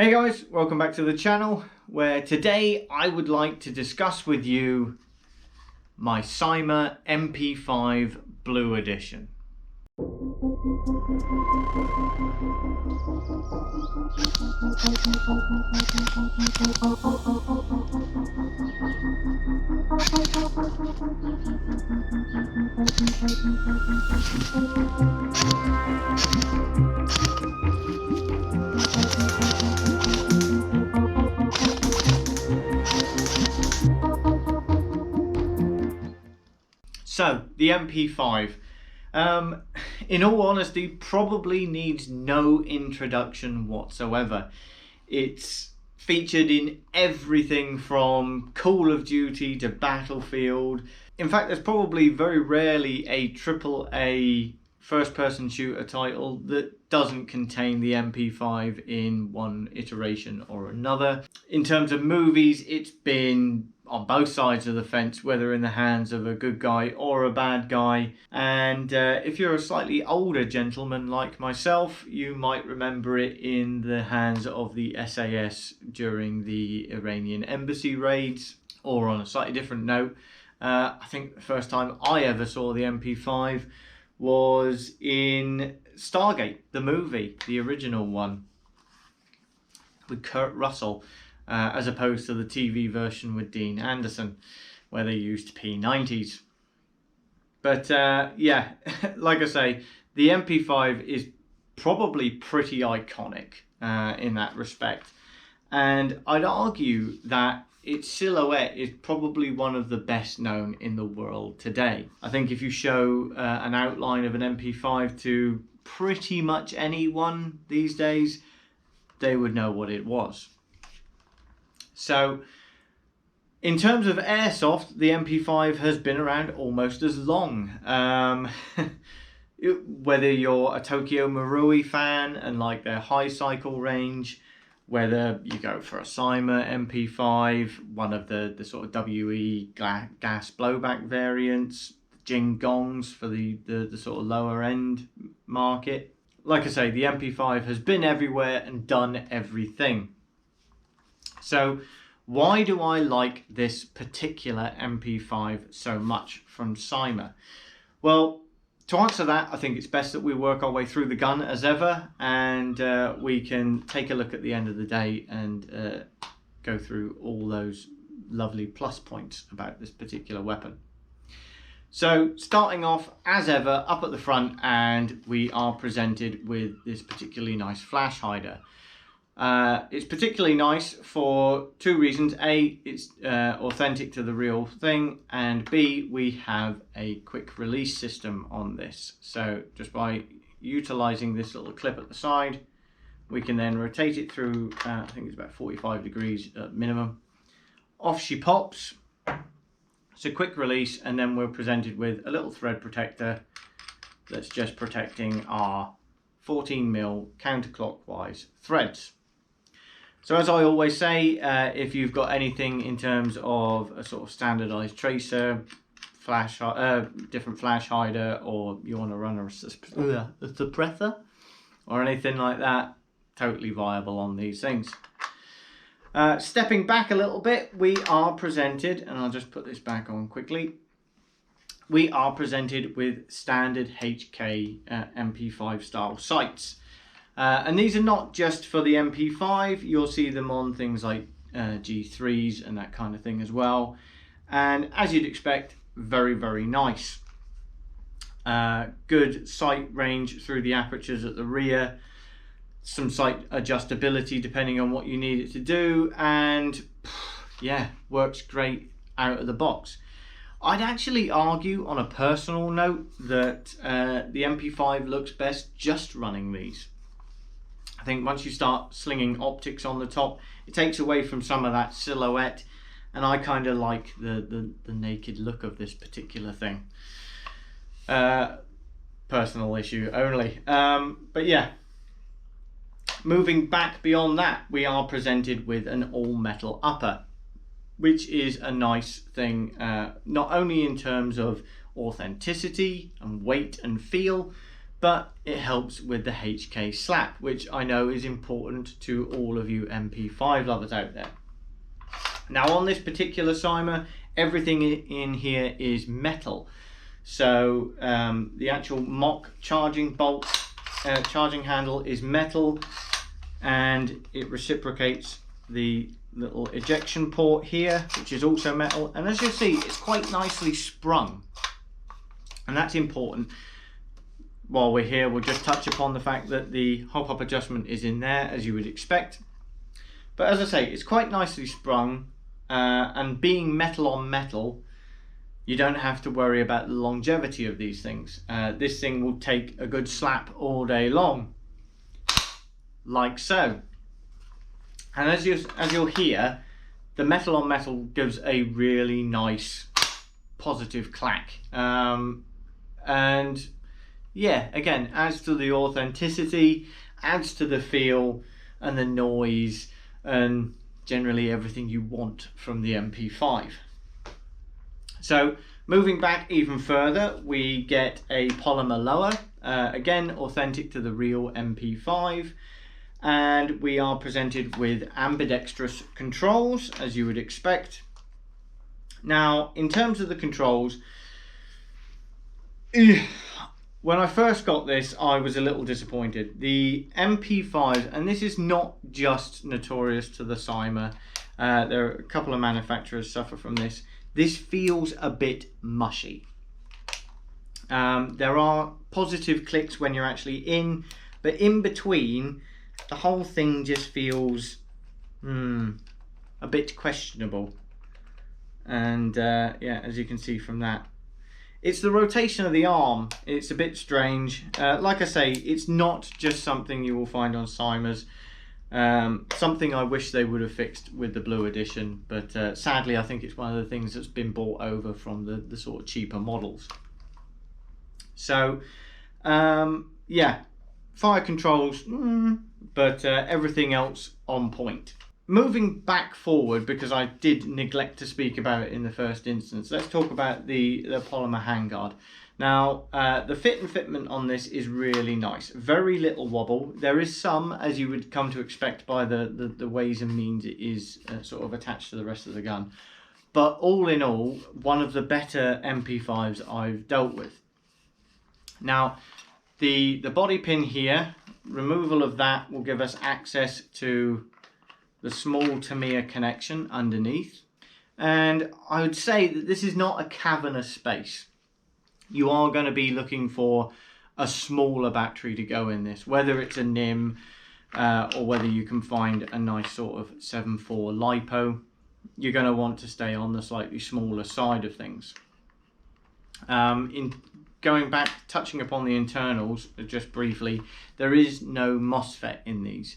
Hey guys, welcome back to the channel, where today I would like to discuss with you my CYMA MP5 Blue Edition. So, the MP5, in all honesty, probably needs no introduction whatsoever. It's featured in everything from Call of Duty to Battlefield. In fact, there's probably very rarely a AAA first-person shooter title that doesn't contain the MP5 in one iteration or another. In terms of movies, it's been on both sides of the fence, whether in the hands of a good guy or a bad guy. And if you're a slightly older gentleman like myself, you might remember it in the hands of the SAS during the Iranian embassy raids. Or on a slightly different note, I think the first time I ever saw the MP5 was in Stargate, the movie, the original one, with Kurt Russell, as opposed to the TV version with Dean Anderson, where they used P90s. But yeah, like I say, the MP5 is probably pretty iconic in that respect. And I'd argue that its silhouette is probably one of the best known in the world today. I think if you show an outline of an MP5 to pretty much anyone these days, they would know what it was. So, in terms of airsoft, the MP5 has been around almost as long. Whether you're a Tokyo Marui fan and like their high cycle range, whether you go for a CYMA MP5, one of the sort of WE gas blowback variants, Jing Gongs for the sort of lower end market. Like I say, the MP5 has been everywhere and done everything. So why do I like this particular MP5 so much from CYMA? Well, to answer that, I think it's best that we work our way through the gun as ever, and we can take a look at the end of the day and go through all those lovely plus points about this particular weapon. So starting off as ever up at the front, and we are presented with this particularly nice flash hider. It's particularly nice for two reasons. A, it's authentic to the real thing, and B, we have a quick release system on this. So just by utilizing this little clip at the side, we can then rotate it through, I think it's about 45 degrees at minimum. Off she pops. It's a quick release, and then we're presented with a little thread protector that's just protecting our 14mm counterclockwise threads. So as I always say, if you've got anything in terms of a sort of standardized tracer, different flash hider, or you want to run a suppressor or anything like that, totally viable on these things. Stepping back a little bit, we are presented, and I'll just put this back on quickly, we are presented with standard HK MP5 style sights. And these are not just for the MP5, you'll see them on things like G3s and that kind of thing as well. And as you'd expect, very, very nice. Good sight range through the apertures at the rear, some sight adjustability depending on what you need it to do, and yeah, works great out of the box. I'd actually argue on a personal note that the MP5 looks best just running these. I think once you start slinging optics on the top, it takes away from some of that silhouette, and I kind of like the naked look of this particular thing. Personal issue only. But yeah, moving back beyond that, we are presented with an all-metal upper, which is a nice thing, not only in terms of authenticity and weight and feel, but it helps with the HK slap, which I know is important to all of you MP5 lovers out there. Now on this particular CYMA, everything in here is metal. So the actual mock charging bolt, charging handle is metal, and it reciprocates the little ejection port here, which is also metal. And as you'll see, it's quite nicely sprung. And that's important. While we're here, we'll just touch upon the fact that the hop-up adjustment is in there, as you would expect. But as I say, it's quite nicely sprung, and being metal on metal, you don't have to worry about the longevity of these things. This thing will take a good slap all day long, like so. And as you'll hear, the metal on metal gives a really nice positive clack. And yeah, again, adds to the authenticity, adds to the feel and the noise, and generally everything you want from the MP5. So moving back even further, we get a polymer lower, again authentic to the real MP5, and we are presented with ambidextrous controls, as you would expect. Now in terms of the controls, when I first got this, I was a little disappointed. The MP5, and this is not just notorious to the CYMA, there are a couple of manufacturers suffer from this. This feels a bit mushy. There are positive clicks when you're actually in, but in between, the whole thing just feels a bit questionable. And yeah, as you can see from that, it's the rotation of the arm. It's a bit strange. Like I say, it's not just something you will find on CYMAs. Something I wish they would have fixed with the Blue Edition, but sadly I think it's one of the things that's been brought over from the sort of cheaper models. So yeah, fire controls, but everything else on point. Moving back forward, because I did neglect to speak about it in the first instance, let's talk about the polymer handguard. Now, the fit and fitment on this is really nice. Very little wobble. There is some, as you would come to expect by the ways and means it is sort of attached to the rest of the gun. But all in all, one of the better MP5s I've dealt with. Now, the body pin here, removal of that will give us access to the small Tamiya connection underneath. And I would say that this is not a cavernous space. You are going to be looking for a smaller battery to go in this, whether it's a NIM or whether you can find a nice sort of 7.4 LiPo. You're going to want to stay on the slightly smaller side of things. In going back, touching upon the internals just briefly, there is no MOSFET in these.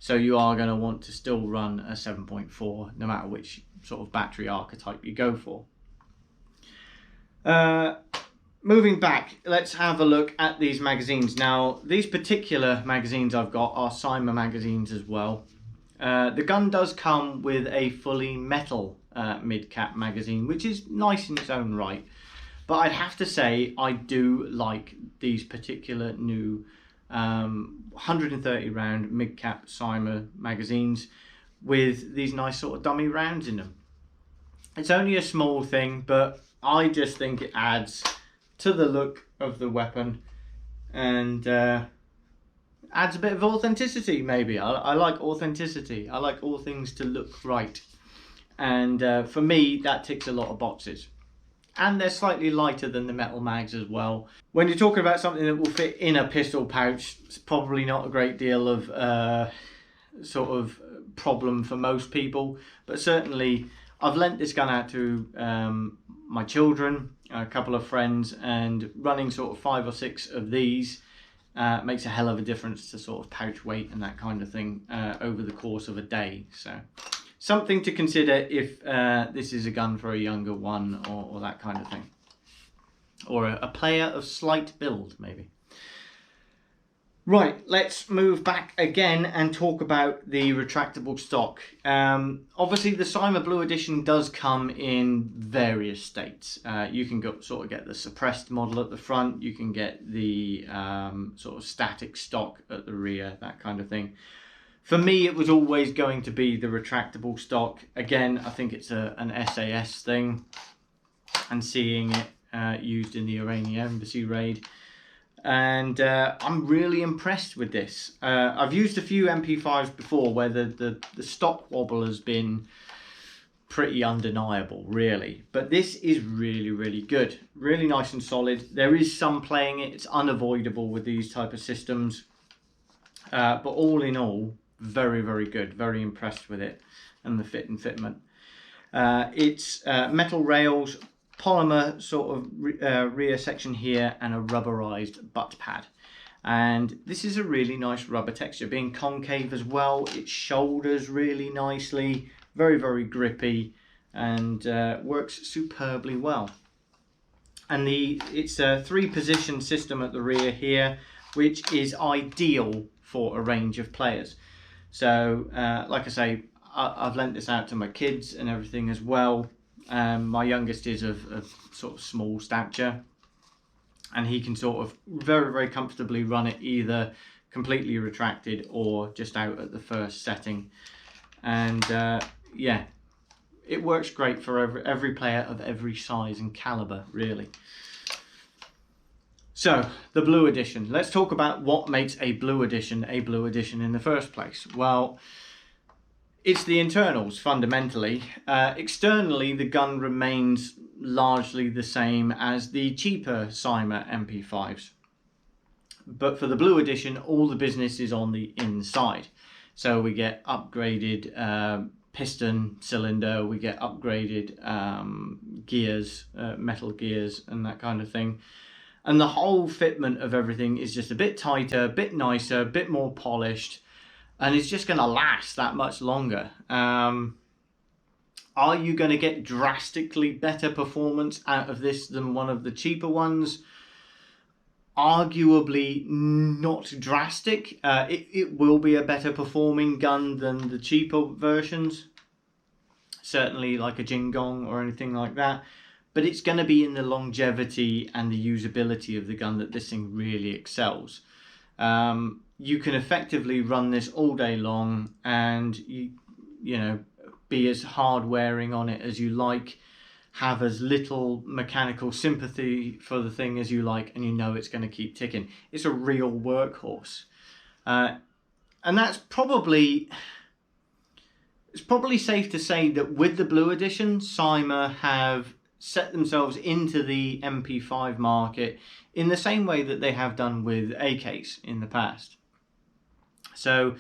So you are going to want to still run a 7.4 no matter which sort of battery archetype you go for. Moving back, let's have a look at these magazines. Now, these particular magazines I've got are CYMA magazines as well. The gun does come with a fully metal mid-cap magazine, which is nice in its own right. But I'd have to say I do like these particular new 130 round mid-cap CYMA magazines with these nice sort of dummy rounds in them. It's only a small thing, but I just think it adds to the look of the weapon and adds a bit of authenticity maybe. I like authenticity. I like all things to look right. And for me, that ticks a lot of boxes. And they're slightly lighter than the metal mags as well. When you're talking about something that will fit in a pistol pouch, it's probably not a great deal of sort of problem for most people. But certainly, I've lent this gun out to my children, a couple of friends, and running sort of 5 or 6 of these makes a hell of a difference to sort of pouch weight and that kind of thing over the course of a day. So something to consider if this is a gun for a younger one or that kind of thing. Or a player of slight build, maybe. Right, let's move back again and talk about the retractable stock. Obviously, the CYMA Blue Edition does come in various states. You can sort of get the suppressed model at the front, you can get the sort of static stock at the rear, that kind of thing. For me, it was always going to be the retractable stock. Again, I think it's an SAS thing, and seeing it used in the Iranian embassy raid. And I'm really impressed with this. I've used a few MP5s before where the stock wobble has been pretty undeniable, really. But this is really, really good. Really nice and solid. There is some playing it. It's unavoidable with these type of systems. But all in all, very, very good. Very impressed with it and the fit and fitment. It's metal rails, polymer sort of rear section here, and a rubberized butt pad. And this is a really nice rubber texture, being concave as well. It shoulders really nicely, very, very grippy, and works superbly well. And it's a 3-position system at the rear here, which is ideal for a range of players. So like I say, I've lent this out to my kids and everything as well. My youngest is of sort of small stature, and he can sort of very, very comfortably run it either completely retracted or just out at the first setting. And yeah, it works great for every player of every size and caliber, really. So, the Blue Edition. Let's talk about what makes a Blue Edition in the first place. Well, it's the internals, fundamentally. Externally, the gun remains largely the same as the cheaper CYMA MP5s. But for the Blue Edition, all the business is on the inside. So we get upgraded piston cylinder, we get upgraded gears, metal gears and that kind of thing. And the whole fitment of everything is just a bit tighter, a bit nicer, a bit more polished, and it's just going to last that much longer. Are you going to get drastically better performance out of this than one of the cheaper ones? Arguably not drastic. It will be a better performing gun than the cheaper versions. Certainly like a Jingong or anything like that. But it's going to be in the longevity and the usability of the gun that this thing really excels. You can effectively run this all day long, and you know, be as hard wearing on it as you like, have as little mechanical sympathy for the thing as you like, and you know it's going to keep ticking. It's a real workhorse. And that's probably... It's probably safe to say that with the Blue Edition, CYMA have set themselves into the MP5 market in the same way that they have done with AKs in the past. So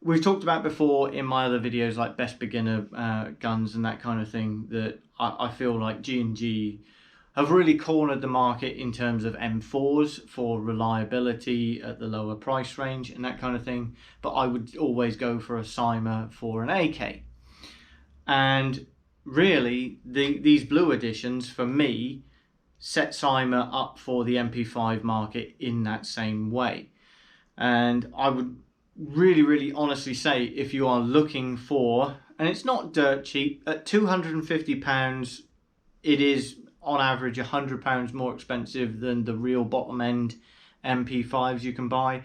we've talked about before in my other videos, like best beginner guns and that kind of thing, that I feel like G&G have really cornered the market in terms of M4s for reliability at the lower price range and that kind of thing. But I would always go for a CYMA for an AK. And really, these Blue Editions, for me, set CYMA up for the MP5 market in that same way. And I would really, really honestly say, if you are looking for, and it's not dirt cheap, at £250, it is on average £100 more expensive than the real bottom end MP5s you can buy.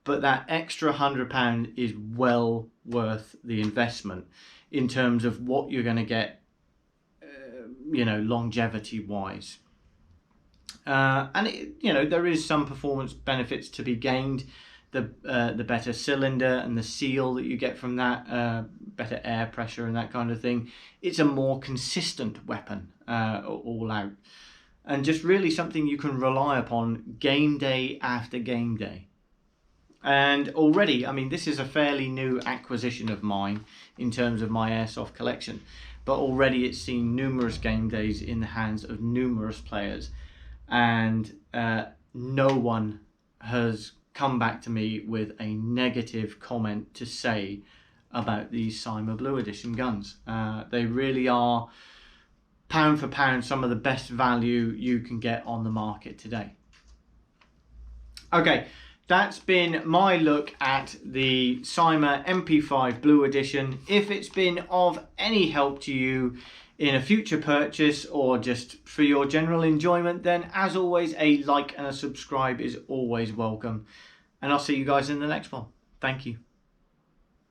But that extra £100 is well worth the investment in terms of what you're going to get, you know, longevity wise. And there is some performance benefits to be gained. The better cylinder and the seal that you get from that, better air pressure and that kind of thing. It's a more consistent weapon all out, and just really something you can rely upon game day after game day. And already, I mean, this is a fairly new acquisition of mine in terms of my airsoft collection, but already it's seen numerous game days in the hands of numerous players, and no one has come back to me with a negative comment to say about these CYMA Blue Edition guns. They really are, pound for pound, some of the best value you can get on the market today. Okay, that's been my look at the CYMA MP5 Blue Edition. If it's been of any help to you in a future purchase or just for your general enjoyment, then as always, a like and a subscribe is always welcome. And I'll see you guys in the next one. Thank you.